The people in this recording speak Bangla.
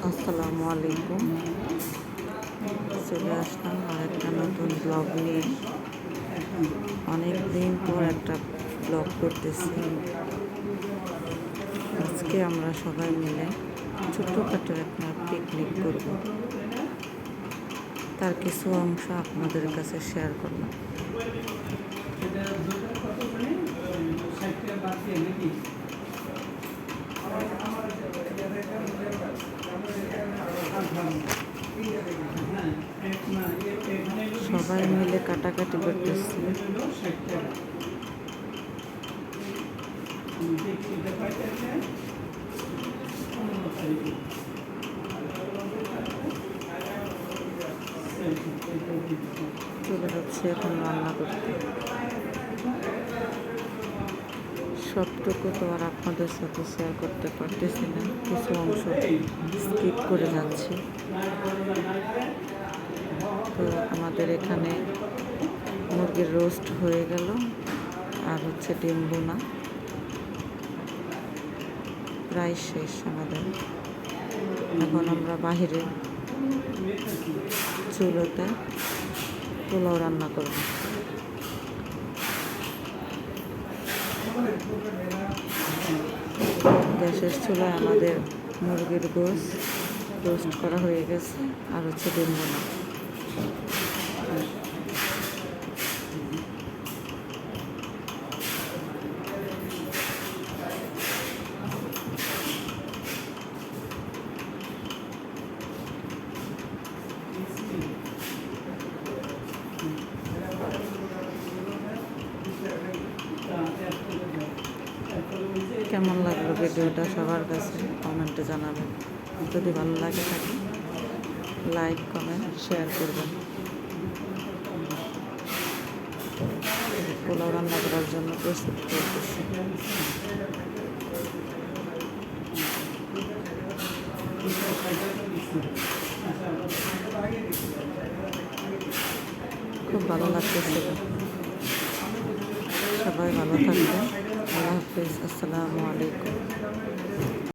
আসসালামু আলাইকুম। চলে আসলাম আর একটা নতুন ব্লগ নিয়ে। অনেক দিন পর একটা ব্লগ করতেছি। আজকে আমরা সবাই মিলে ছোট্টখাটো একটা পিকনিক করব, তার কিছু অংশ আপনাদের কাছে শেয়ার করলাম। সবাই মিলে কাটাকাটি করতেছি। চলে যাচ্ছে এখন রান্না করতে। সবটুকু তো আর আপনাদের সাথে শেয়ার করতে পারতেছি না, কিছু অংশ স্কিপ করে যাচ্ছি। তো আমাদের এখানে মুরগির রোস্ট হয়ে গেল, আর হচ্ছে ডিম বোনা প্রায় শেষ আমাদের। এখন আমরা বাহিরে চুলোতে পোলাও রান্না করব। গ্যাসের চুলায় আমাদের মুরগির গোশত রোস্ট করা হয়ে গেছে, আর হচ্ছে ডিম বোনা। কেমন লাগলো ভিডিওটা সবার কাছে কমেন্টে জানাবেন। যদি ভালো লাগে থাকে লাইক কমেন্ট শেয়ার করবেন। পোলাও রান্না করার জন্য প্রস্তুত করতেছি। খুব ভালো লাগতেছিল। সবাই ভালো থাকবেন। আল্লাহ হাফিজ। আসসালামু আলাইকুম।